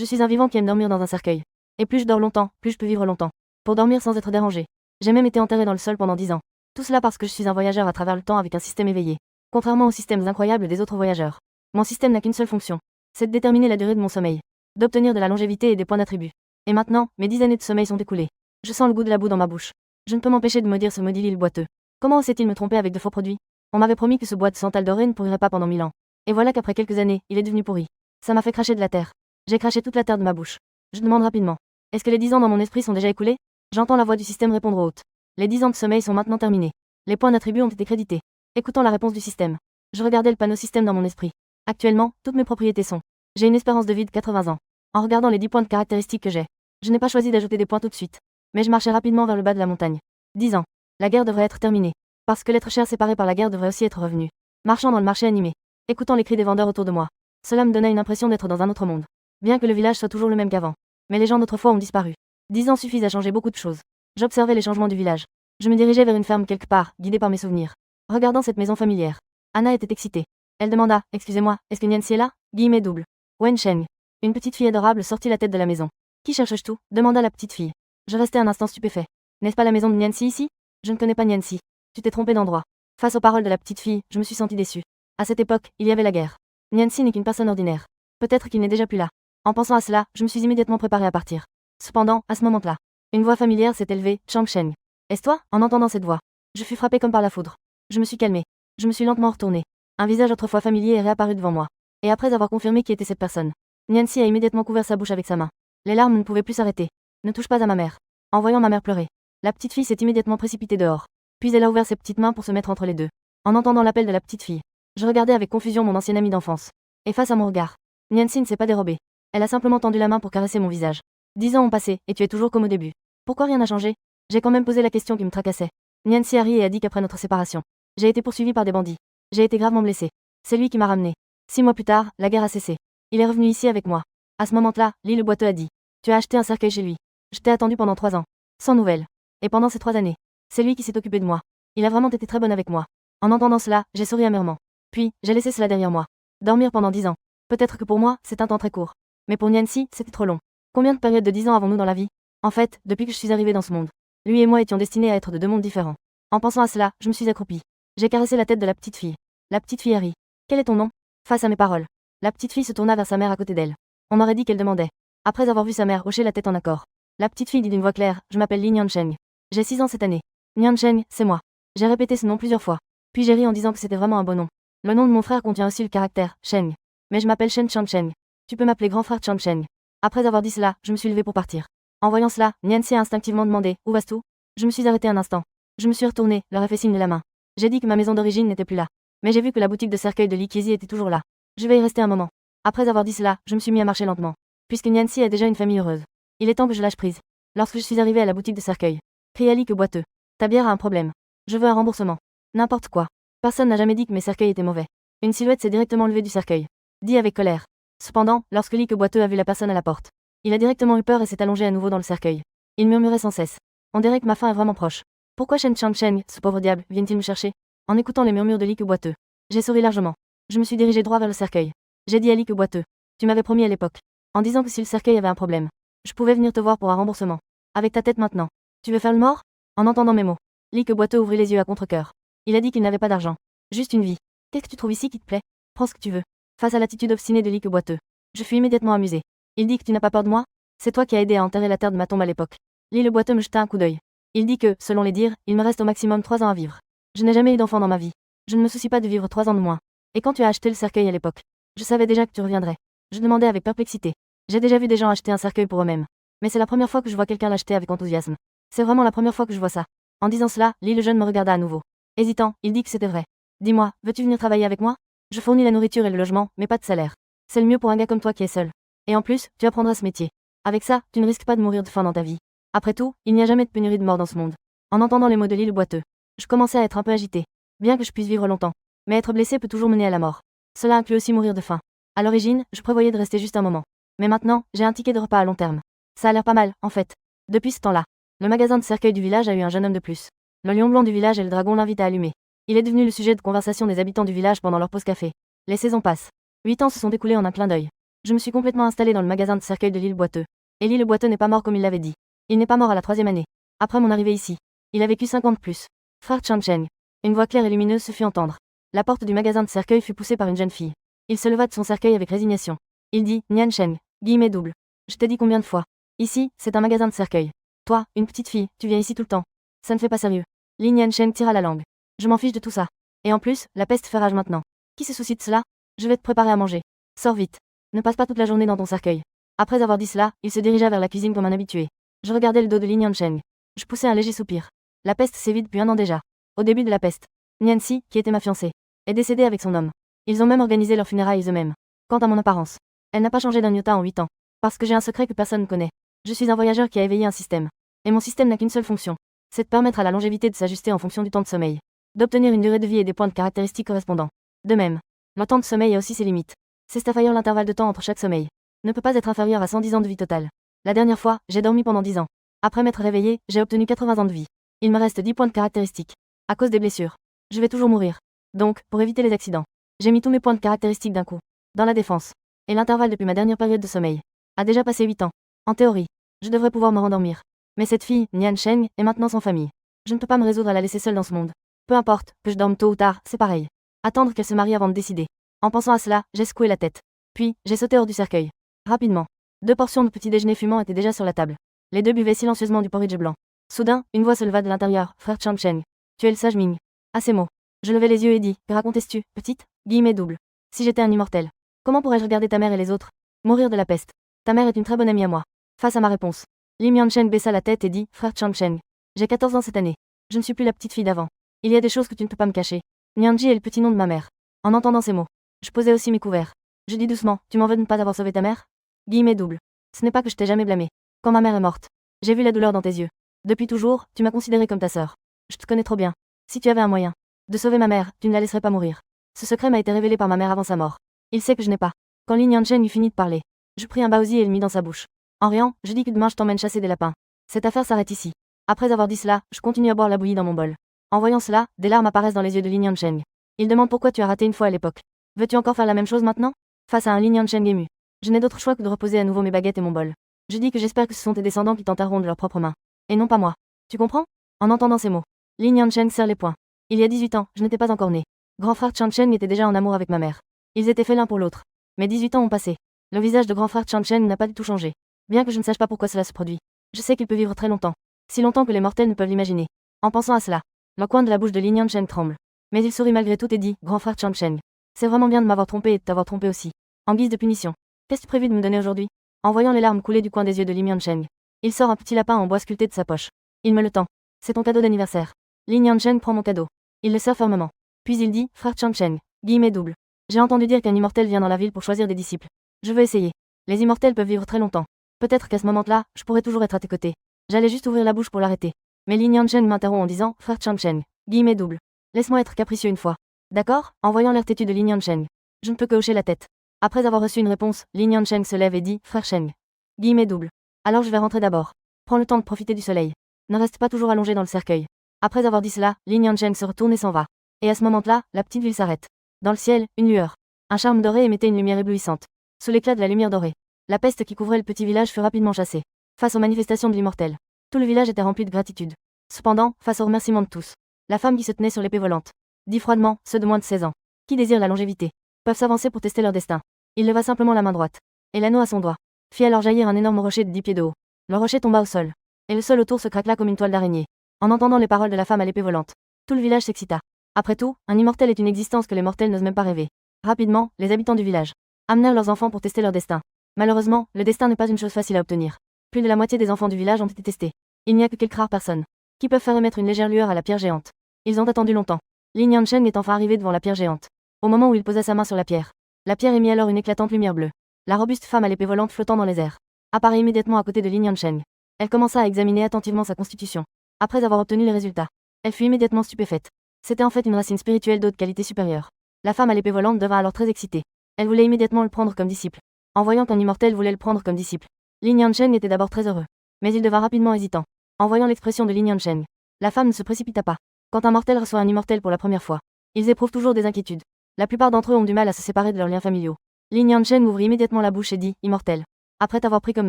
Je suis un vivant qui aime dormir dans un cercueil. Et plus je dors longtemps, plus je peux vivre longtemps. Pour dormir sans être dérangé. J'ai même été enterré dans le sol pendant 10 ans. Tout cela parce que je suis un voyageur à travers le temps avec un système éveillé. Contrairement aux systèmes incroyables des autres voyageurs. Mon système n'a qu'une seule fonction. C'est de déterminer la durée de mon sommeil. D'obtenir de la longévité et des points d'attribut. Et maintenant, mes 10 années de sommeil sont écoulées. Je sens le goût de la boue dans ma bouche. Je ne peux m'empêcher de me dire ce maudit Lille boiteux. Comment osait-il me tromper avec de faux produits? On m'avait promis que ce bois de santal doré ne pourrirait pas pendant 1000 ans. Et voilà qu'après quelques années, il est devenu pourri. Ça m'a fait cracher de la terre. J'ai craché toute la terre de ma bouche. Je demande rapidement. Est-ce que les 10 ans dans mon esprit sont déjà écoulés? J'entends la voix du système répondre aux hôtes. Les 10 ans de sommeil sont maintenant terminés. Les points d'attribut ont été crédités. Écoutons la réponse du système. Je regardais le panneau système dans mon esprit. Actuellement, toutes mes propriétés sont. J'ai une espérance de vie de 80 ans. En regardant les 10 points de caractéristiques que j'ai, je n'ai pas choisi d'ajouter des points tout de suite. Mais je marchais rapidement vers le bas de la montagne. 10 ans. La guerre devrait être terminée. Parce que l'être cher séparé par la guerre devrait aussi être revenu. Marchant dans le marché animé. Écoutant les cris des vendeurs autour de moi. Cela me donnait une impression d'être dans un autre monde. Bien que le village soit toujours le même qu'avant. Mais les gens d'autrefois ont disparu. 10 ans suffisent à changer beaucoup de choses. J'observais les changements du village. Je me dirigeais vers une ferme quelque part, guidée par mes souvenirs. Regardant cette maison familière. Anna était excitée. Elle demanda, excusez-moi, est-ce que Nancy est là? Guillemets double. Wen Sheng. Une petite fille adorable sortit la tête de la maison. Qui cherches-tu tout? Demanda la petite fille. Je restais un instant stupéfait. N'est-ce pas la maison de Nancy ici? Je ne connais pas Nancy. Tu t'es trompé d'endroit. Face aux paroles de la petite fille, je me suis senti déçu. À cette époque, il y avait la guerre. Nancy n'est qu'une personne ordinaire. Peut-être qu'il n'est déjà plus là. En pensant à cela, je me suis immédiatement préparé à partir. Cependant, à ce moment-là, une voix familière s'est élevée, Chang Sheng. Est-ce toi? En entendant cette voix, je fus frappé comme par la foudre. Je me suis calmé. Je me suis lentement retourné. Un visage autrefois familier est réapparu devant moi. Et après avoir confirmé qui était cette personne, Nancy a immédiatement couvert sa bouche avec sa main. Les larmes ne pouvaient plus s'arrêter. Ne touche pas à ma mère. En voyant ma mère pleurer, la petite fille s'est immédiatement précipitée dehors. Puis elle a ouvert ses petites mains pour se mettre entre les deux. En entendant l'appel de la petite fille, je regardais avec confusion mon ancienne amie d'enfance. Et face à mon regard, Nancy ne s'est pas dérobée. Elle a simplement tendu la main pour caresser mon visage. 10 ans ont passé, et tu es toujours comme au début. Pourquoi rien n'a changé? J'ai quand même posé la question qui me tracassait. Nancy a ri et a dit qu'après notre séparation, j'ai été poursuivi par des bandits. J'ai été gravement blessé. C'est lui qui m'a ramené. 6 mois plus tard, la guerre a cessé. Il est revenu ici avec moi. À ce moment-là, Lee le boiteux a dit. Tu as acheté un cercueil chez lui. Je t'ai attendu pendant 3 ans. Sans nouvelles. Et pendant ces 3 années, c'est lui qui s'est occupé de moi. Il a vraiment été très bon avec moi. En entendant cela, j'ai souri amèrement. Puis, j'ai laissé cela derrière moi. Dormir pendant 10 ans. Peut-être que pour moi, c'est un temps très court. Mais pour Nancy, c'était trop long. Combien de périodes de 10 ans avons-nous dans la vie? En fait, depuis que je suis arrivé dans ce monde, lui et moi étions destinés à être de 2 mondes différents. En pensant à cela, je me suis accroupi. J'ai caressé la tête de la petite fille. La petite fille a ri. Quel est ton nom? Face à mes paroles, la petite fille se tourna vers sa mère à côté d'elle. On aurait dit qu'elle demandait. Après avoir vu sa mère hocher la tête en accord, la petite fille dit d'une voix claire, je m'appelle Li Niancheng. J'ai 6 ans cette année. Niancheng, c'est moi. J'ai répété ce nom plusieurs fois. Puis j'ai ri en disant que c'était vraiment un beau nom. Le nom de mon frère contient aussi le caractère Sheng. Mais je m'appelle Shen Changcheng. Tu peux m'appeler grand frère Changcheng. Après avoir dit cela, je me suis levé pour partir. En voyant cela, Nancy a instinctivement demandé, où vas-tu? Je me suis arrêté un instant. Je me suis retourné, leur ai fait signe de la main. J'ai dit que ma maison d'origine n'était plus là. Mais j'ai vu que la boutique de cercueil de Li Qizi était toujours là. Je vais y rester un moment. Après avoir dit cela, je me suis mis à marcher lentement. Puisque Nancy a déjà une famille heureuse. Il est temps que je lâche prise. Lorsque je suis arrivé à la boutique de cercueil, cria Li que boiteux. Ta bière a un problème. Je veux un remboursement. N'importe quoi. Personne n'a jamais dit que mes cercueils étaient mauvais. Une silhouette s'est directement levée du cercueil. Dit avec colère. Cependant, lorsque Li que boiteux a vu la personne à la porte, il a directement eu peur et s'est allongé à nouveau dans le cercueil. Il murmurait sans cesse. On dirait que ma fin est vraiment proche. Pourquoi Shen Changcheng, ce pauvre diable, vient-il me chercher? En écoutant les murmures de Li que boiteux, j'ai souri largement. Je me suis dirigé droit vers le cercueil. J'ai dit à Li que boiteux. Tu m'avais promis à l'époque. En disant que si le cercueil avait un problème, je pouvais venir te voir pour un remboursement. Avec ta tête maintenant. Tu veux faire le mort? En entendant mes mots, Li que boiteux ouvrit les yeux à contre-cœur. Il a dit qu'il n'avait pas d'argent. Juste une vie. Qu'est-ce que tu trouves ici qui te plaît? Prends ce que tu veux. Face à l'attitude obstinée de Li que boiteux, je fus immédiatement amusé. Il dit que tu n'as pas peur de moi? C'est toi qui as aidé à enterrer la terre de ma tombe à l'époque. Li le boiteux me jeta un coup d'œil. Il dit que, selon les dires, il me reste au maximum 3 ans à vivre. Je n'ai jamais eu d'enfant dans ma vie. Je ne me soucie pas de vivre 3 ans de moins. Et quand tu as acheté le cercueil à l'époque, je savais déjà que tu reviendrais. Je demandais avec perplexité. J'ai déjà vu des gens acheter un cercueil pour eux-mêmes. Mais c'est la première fois que je vois quelqu'un l'acheter avec enthousiasme. C'est vraiment la première fois que je vois ça. En disant cela, Li le jeune me regarda à nouveau. Hésitant, il dit que c'était vrai. Dis-moi, veux-tu venir travailler avec moi? Je fournis la nourriture et le logement, mais pas de salaire. C'est le mieux pour un gars comme toi qui est seul. Et en plus, tu apprendras ce métier. Avec ça, tu ne risques pas de mourir de faim dans ta vie. Après tout, il n'y a jamais de pénurie de mort dans ce monde. En entendant les mots de Li le boiteux, je commençais à être un peu agité. Bien que je puisse vivre longtemps. Mais être blessé peut toujours mener à la mort. Cela inclut aussi mourir de faim. À l'origine, je prévoyais de rester juste un moment. Mais maintenant, j'ai un ticket de repas à long terme. Ça a l'air pas mal, en fait. Depuis ce temps-là, le magasin de cercueil du village a eu un jeune homme de plus. Le lion blanc du village et le dragon l'invitent à allumer. Il est devenu le sujet de conversation des habitants du village pendant leur pause café. Les saisons passent. 8 ans se sont écoulés en un clin d'œil. Je me suis complètement installé dans le magasin de cercueil de l'île Boiteux. Et l'île Boiteux n'est pas mort comme il l'avait dit. Il n'est pas mort à la 3e année. Après mon arrivée ici. Il a vécu 50 plus. Frère Chan Cheng. Une voix claire et lumineuse se fit entendre. La porte du magasin de cercueil fut poussée par une jeune fille. Il se leva de son cercueil avec résignation. Il dit, Nian Cheng, guillemets double. Je t'ai dit combien de fois. Ici, c'est un magasin de cercueil. Toi, une petite fille, tu viens ici tout le temps. Ça ne fait pas sérieux. Li Nian Cheng tira la langue. Je m'en fiche de tout ça. Et en plus, la peste fait rage maintenant. Qui se soucie de cela? Je vais te préparer à manger. Sors vite. Ne passe pas toute la journée dans ton cercueil. Après avoir dit cela, il se dirigea vers la cuisine comme un habitué. Je regardais le dos de Li Nian Cheng. Je poussai un léger soupir. La peste sévit depuis 1 an déjà. Au début de la peste, Niancy, qui était ma fiancée, est décédée avec son homme. Ils ont même organisé leurs funérailles eux-mêmes. Quant à mon apparence, elle n'a pas changé d'un iota en 8 ans. Parce que j'ai un secret que personne ne connaît. Je suis un voyageur qui a éveillé un système. Et mon système n'a qu'une seule fonction. C'est de permettre à la longévité de s'ajuster en fonction du temps de sommeil. D'obtenir une durée de vie et des points de caractéristiques correspondants. De même, le temps de sommeil a aussi ses limites. C'est Staffire l'intervalle de temps entre chaque sommeil. Ne peut pas être inférieur à 110 ans de vie totale. La dernière fois, j'ai dormi pendant 10 ans. Après m'être réveillé, j'ai obtenu 80 ans de vie. Il me reste 10 points de caractéristiques. À cause des blessures. Je vais toujours mourir. Donc, pour éviter les accidents, j'ai mis tous mes points de caractéristiques d'un coup. Dans la défense. Et l'intervalle depuis ma dernière période de sommeil a déjà passé 8 ans. En théorie, je devrais pouvoir me rendormir. Mais cette fille, Nian Cheng, est maintenant sans famille. Je ne peux pas me résoudre à la laisser seule dans ce monde. Peu importe, que je dorme tôt ou tard, c'est pareil. Attendre qu'elle se marie avant de décider. En pensant à cela, j'ai secoué la tête. Puis, j'ai sauté hors du cercueil. Rapidement. 2 portions de petit déjeuner fumant étaient déjà sur la table. Les deux buvaient silencieusement du porridge blanc. Soudain, une voix se leva de l'intérieur. Frère Chan Cheng. Tu es le sage Ming. À ces mots, je levai les yeux et dis, que racontais-tu, petite? Guillemets double. Si j'étais un immortel, comment pourrais-je regarder ta mère et les autres mourir de la peste? Ta mère est une très bonne amie à moi. Face à ma réponse, Li Miancheng baissa la tête et dit, frère Chan Cheng. J'ai 14 ans cette année. Je ne suis plus la petite fille d'avant. Il y a des choses que tu ne peux pas me cacher. Nianji est le petit nom de ma mère. En entendant ces mots, je posais aussi mes couverts. Je dis doucement, tu m'en veux de ne pas avoir sauvé ta mère? Guillemets double. Ce n'est pas que je t'ai jamais blâmé. Quand ma mère est morte, j'ai vu la douleur dans tes yeux. Depuis toujours, tu m'as considéré comme ta sœur. Je te connais trop bien. Si tu avais un moyen de sauver ma mère, tu ne la laisserais pas mourir. Ce secret m'a été révélé par ma mère avant sa mort. Il sait que je n'ai pas. Quand Li Niancheng eut fini de parler, je pris un baozi et le mis dans sa bouche. En riant, je dis que demain je t'emmène chasser des lapins. Cette affaire s'arrête ici. Après avoir dit cela, je continue à boire la bouillie dans mon bol. En voyant cela, des larmes apparaissent dans les yeux de Li Niancheng. Il demande pourquoi tu as raté une fois à l'époque. Veux-tu encore faire la même chose maintenant? Face à un Li Niancheng ému, je n'ai d'autre choix que de reposer à nouveau mes baguettes et mon bol. Je dis que j'espère que ce sont tes descendants qui t'enterreront de leurs propres mains. Et non pas moi. Tu comprends? En entendant ces mots, Li Niancheng serre les poings. Il y a 18 ans, je n'étais pas encore né. Grand frère Chan Cheng était déjà en amour avec ma mère. Ils étaient faits l'un pour l'autre. Mais 18 ans ont passé. Le visage de grand frère Chan Cheng n'a pas du tout changé. Bien que je ne sache pas pourquoi cela se produit. Je sais qu'il peut vivre très longtemps. Si longtemps que les mortels ne peuvent l'imaginer. En pensant à cela, le coin de la bouche de Li Niancheng tremble. Mais il sourit malgré tout et dit, grand frère Chan Cheng. C'est vraiment bien de m'avoir trompé et de t'avoir trompé aussi. En guise de punition. Qu'est-ce que tu prévu de me donner aujourd'hui? En voyant les larmes couler du coin des yeux de Li Niancheng, il sort un petit lapin en bois sculpté de sa poche. Il me le tend. C'est ton cadeau d'anniversaire. Li Niancheng prend mon cadeau. Il le serre fermement. Puis il dit, frère Chan Cheng, guillemets double. J'ai entendu dire qu'un immortel vient dans la ville pour choisir des disciples. Je veux essayer. Les immortels peuvent vivre très longtemps. Peut-être qu'à ce moment-là, je pourrais toujours être à tes côtés. J'allais juste ouvrir la bouche pour l'arrêter. Mais Li Niancheng m'interrompt en disant, frère Chan Cheng, guillemets double. Laisse-moi être capricieux une fois. D'accord? En voyant l'air têtu de Li Niancheng, je ne peux que hocher la tête. Après avoir reçu une réponse, Li Niancheng se lève et dit, frère Cheng. Guillemets double. Alors je vais rentrer d'abord. Prends le temps de profiter du soleil. Ne reste pas toujours allongé dans le cercueil. Après avoir dit cela, Li Niancheng se retourne et s'en va. Et à ce moment-là, la petite ville s'arrête. Dans le ciel, une lueur. Un charme doré émettait une lumière éblouissante. Sous l'éclat de la lumière dorée, la peste qui couvrait le petit village fut rapidement chassée. Face aux manifestations de l'immortel, tout le village était rempli de gratitude. Cependant, face aux remerciements de tous, la femme qui se tenait sur l'épée volante dit froidement, ceux de moins de 16 ans, qui désirent la longévité, peuvent s'avancer pour tester leur destin. Il leva simplement la main droite, et l'anneau à son doigt, fit alors jaillir un énorme rocher de 10 pieds de haut. Le rocher tomba au sol, et le sol autour se craquela comme une toile d'araignée. En entendant les paroles de la femme à l'épée volante, tout le village s'excita. Après tout, un immortel est une existence que les mortels n'osent même pas rêver. Rapidement, les habitants du village amenèrent leurs enfants pour tester leur destin. Malheureusement, le destin n'est pas une chose facile à obtenir. Plus de la moitié des enfants du village ont été testés. Il n'y a que quelques rares personnes qui peuvent faire émettre une légère lueur à la pierre géante. Ils ont attendu longtemps. Li Niancheng est enfin arrivé devant la pierre géante. Au moment où il posa sa main sur la pierre émit alors une éclatante lumière bleue. La robuste femme à l'épée volante flottant dans les airs apparut immédiatement à côté de Li Niancheng. Elle commença à examiner attentivement sa constitution. Après avoir obtenu les résultats, elle fut immédiatement stupéfaite. C'était en fait une racine spirituelle d'haute qualité supérieure. La femme à l'épée volante devint alors très excitée. Elle voulait immédiatement le prendre comme disciple. En voyant qu'un immortel voulait le prendre comme disciple, Li Niancheng était d'abord très heureux. Mais il devint rapidement hésitant. En voyant l'expression de Li Niancheng, la femme ne se précipita pas. Quand un mortel reçoit un immortel pour la première fois, ils éprouvent toujours des inquiétudes. La plupart d'entre eux ont du mal à se séparer de leurs liens familiaux. Li Niancheng ouvrit immédiatement la bouche et dit, immortel. Après t'avoir pris comme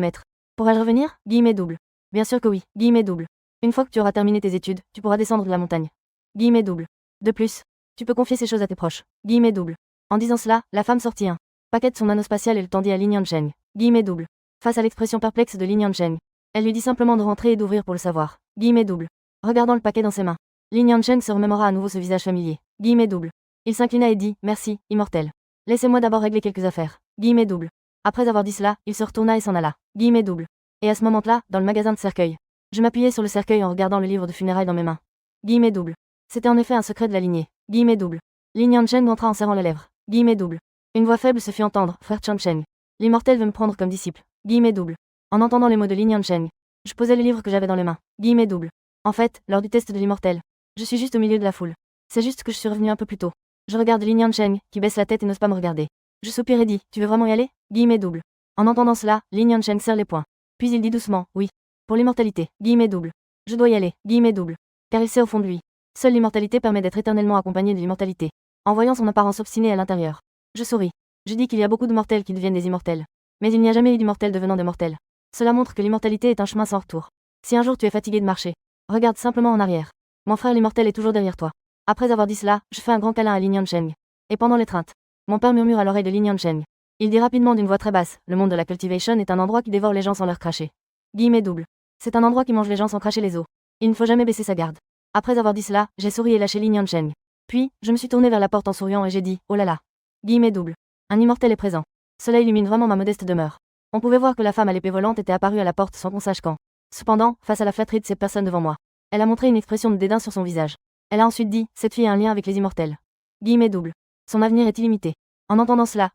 maître. Pourrais-je revenir? Guillemets double. Bien sûr que oui, guillemets double. Une fois que tu auras terminé tes études, tu pourras descendre de la montagne. Guillemets double. De plus, tu peux confier ces choses à tes proches. Guillemets double. En disant cela, la femme sortit un paquet de son anneau spatial et le tendit à Li Niancheng. Guillemets double. Face à l'expression perplexe de Li Niancheng, elle lui dit simplement de rentrer et d'ouvrir pour le savoir. Guillemets double. Regardant le paquet dans ses mains, Li Niancheng se remémora à nouveau ce visage familier. Guillemets double. Il s'inclina et dit, merci, immortel. Laissez-moi d'abord régler quelques affaires. Guillemets double. Après avoir dit cela, il se retourna et s'en alla. Guillemets double. Et à ce moment-là, dans le magasin de cercueils, je m'appuyais sur le cercueil en regardant le livre de funérailles dans mes mains. Guillemets double. C'était en effet un secret de la lignée. Guillemets double. Li Niancheng entra en serrant les lèvres. Guillemets double. Une voix faible se fit entendre, frère Chancheng. L'immortel veut me prendre comme disciple. Guillemets double. En entendant les mots de Li Niancheng, je posais le livre que j'avais dans les mains. Guillemets double. En fait, lors du test de l'immortel, je suis juste au milieu de la foule. C'est juste que je suis revenu un peu plus tôt. Je regarde Li Niancheng, qui baisse la tête et n'ose pas me regarder. Je soupire et dis, tu veux vraiment y aller? Guillemets double. En entendant cela, Li Niancheng serre les poings. Puis il dit doucement, oui. Pour l'immortalité. Guillemets double. Je dois y aller. Guillemets double. Car il sait au fond de lui. Seule l'immortalité permet d'être éternellement accompagné de l'immortalité. En voyant son apparence obstinée à l'intérieur, je souris. Je dis qu'il y a beaucoup de mortels qui deviennent des immortels. Mais il n'y a jamais eu d'immortels devenant des mortels. Cela montre que l'immortalité est un chemin sans retour. Si un jour tu es fatigué de marcher, regarde simplement en arrière. Mon frère l'immortel est toujours derrière toi. Après avoir dit cela, je fais un grand câlin à Li Niancheng. Et pendant l'étreinte, mon père murmure à l'oreille de Li Niancheng. Il dit rapidement d'une voix très basse, le monde de la cultivation est un endroit qui dévore les gens sans leur cracher. Guillemets double. C'est un endroit qui mange les gens sans cracher les os. Il ne faut jamais baisser sa garde. Après avoir dit cela, j'ai souri et lâché Li Niancheng. Puis, je me suis tourné vers la porte en souriant et j'ai dit, oh là là. Guillemets double. Un immortel est présent. Cela illumine vraiment ma modeste demeure. On pouvait voir que la femme à l'épée volante était apparue à la porte sans qu'on sache quand. Cependant, face à la flatterie de ces personnes devant moi, elle a montré une expression de dédain sur son visage. Elle a ensuite dit, cette fille a un lien avec les immortels. Guillemets double. Son avenir est illimité. En entendant cela,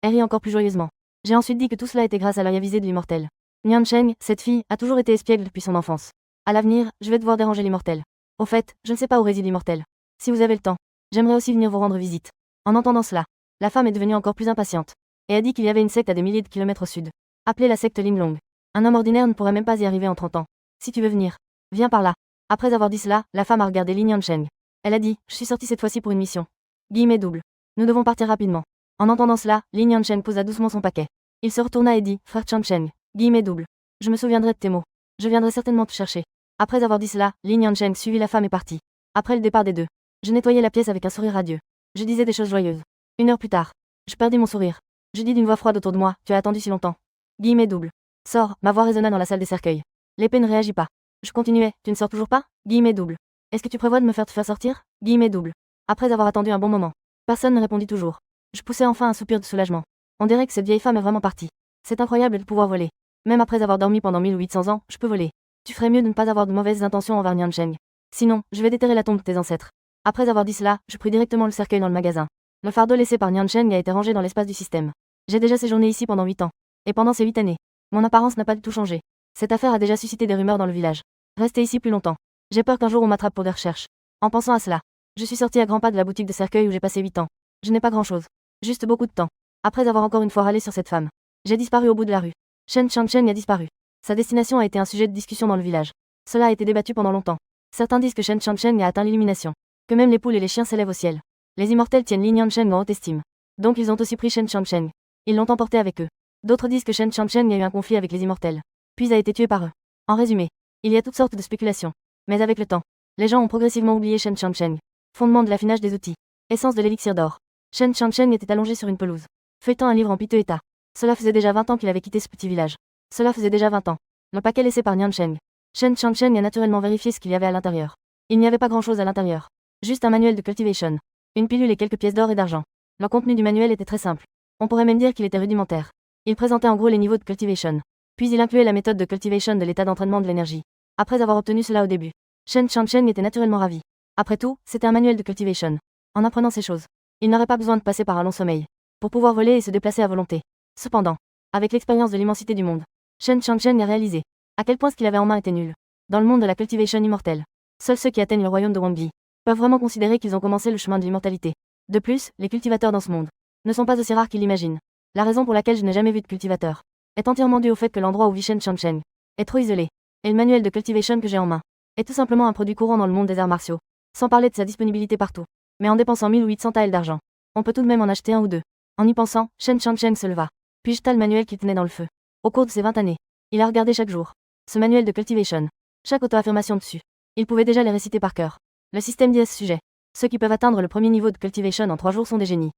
elle rit encore plus joyeusement. J'ai ensuite dit que tout cela était grâce à l'œil avisé de l'immortel. Niancheng, cette fille, a toujours été espiègle depuis son enfance. À l'avenir, je vais devoir déranger l'immortel. Au fait, je ne sais pas où réside l'immortel. Si vous avez le temps, j'aimerais aussi venir vous rendre visite. En entendant cela, la femme est devenue encore plus impatiente, et a dit qu'il y avait une secte à des milliers de kilomètres au sud, appelée la secte Linglong. Un homme ordinaire ne pourrait même pas y arriver en 30 ans. Si tu veux venir, viens par là. Après avoir dit cela, la femme a regardé Li Niancheng. Elle a dit, je suis sortie cette fois-ci pour une mission. Guillemets double. Nous devons partir rapidement. En entendant cela, Li Niancheng posa doucement son paquet. Il se retourna et dit, frère Chancheng. Guillemets double. Je me souviendrai de tes mots. Je viendrai certainement te chercher. Après avoir dit cela, Li Niancheng suivit la femme et partit. Après le départ des deux, je nettoyais la pièce avec un sourire radieux. Je disais des choses joyeuses. 1 heure plus tard, je perdis mon sourire. Je dis d'une voix froide autour de moi, tu as attendu si longtemps. Guillemets double. Sors, ma voix résonna dans la salle des cercueils. L'épée ne réagit pas. Je continuais, tu ne sors toujours pas? Guillemets double. Est-ce que tu prévois de me faire te faire sortir? Guillemets double. Après avoir attendu un bon moment, personne ne répondit toujours. Je poussai enfin un soupir de soulagement. On dirait que cette vieille femme est vraiment partie. C'est incroyable de pouvoir voler. Même après avoir dormi pendant 1800 ans, je peux voler. Tu ferais mieux de ne pas avoir de mauvaises intentions envers Niancheng. Sinon, je vais déterrer la tombe de tes ancêtres. Après avoir dit cela, je pris directement le cercueil dans le magasin. Le fardeau laissé par Niancheng a été rangé dans l'espace du système. J'ai déjà séjourné ici pendant 8 ans. Et pendant ces 8 années, mon apparence n'a pas du tout changé. Cette affaire a déjà suscité des rumeurs dans le village. Restez ici plus longtemps. J'ai peur qu'un jour on m'attrape pour des recherches. En pensant à cela, je suis sorti à grands pas de la boutique de cercueil où j'ai passé 8 ans. Je n'ai pas grand-chose. Juste beaucoup de temps. Après avoir encore une fois râlé sur cette femme, j'ai disparu au bout de la rue. Shen Chancheng a disparu. Sa destination a été un sujet de discussion dans le village. Cela a été débattu pendant longtemps. Certains disent que Shen Chancheng a atteint l'illumination. Que même les poules et les chiens s'élèvent au ciel. Les immortels tiennent Li Niancheng en haute estime. Donc ils ont aussi pris Shen Chancheng. Ils l'ont emporté avec eux. D'autres disent que Shen Chancheng a eu un conflit avec les immortels, puis a été tué par eux. En résumé, il y a toutes sortes de spéculations. Mais avec le temps, les gens ont progressivement oublié Shen Chancheng. Fondement de l'affinage des outils. Essence de l'élixir d'or. Shen Chancheng était allongé sur une pelouse, feuilletant un livre en piteux état. Cela faisait déjà 20 ans qu'il avait quitté ce petit village. Cela faisait déjà 20 ans. Le paquet laissé par Niancheng. Shen Chancheng a naturellement vérifié ce qu'il y avait à l'intérieur. Il n'y avait pas grand-chose à l'intérieur. Juste un manuel de cultivation. Une pilule et quelques pièces d'or et d'argent. Le contenu du manuel était très simple. On pourrait même dire qu'il était rudimentaire. Il présentait en gros les niveaux de cultivation. Puis il incluait la méthode de cultivation de l'état d'entraînement de l'énergie. Après avoir obtenu cela au début, Shen Chancheng était naturellement ravi. Après tout, c'était un manuel de cultivation. En apprenant ces choses, il n'aurait pas besoin de passer par un long sommeil pour pouvoir voler et se déplacer à volonté. Cependant, avec l'expérience de l'immensité du monde, Shen Chancheng a réalisé à quel point ce qu'il avait en main était nul. Dans le monde de la cultivation immortelle, seuls ceux qui atteignent le royaume de Wangbi peuvent vraiment considérer qu'ils ont commencé le chemin de l'immortalité. De plus, les cultivateurs dans ce monde ne sont pas aussi rares qu'ils l'imaginent. La raison pour laquelle je n'ai jamais vu de cultivateur est entièrement due au fait que l'endroit où vit Shen Chancheng est trop isolé, et le manuel de cultivation que j'ai en main est tout simplement un produit courant dans le monde des arts martiaux, sans parler de sa disponibilité partout. Mais en dépensant 1800 taels d'argent, on peut tout de même en acheter un ou deux. En y pensant, Shen Changcheng se leva, puis jeta le manuel qu'il tenait dans le feu. Au cours de ces 20 années, il a regardé chaque jour ce manuel de cultivation, chaque auto-affirmation dessus. Il pouvait déjà les réciter par cœur. Le système dit à ce sujet: ceux qui peuvent atteindre le premier niveau de cultivation en 3 jours sont des génies.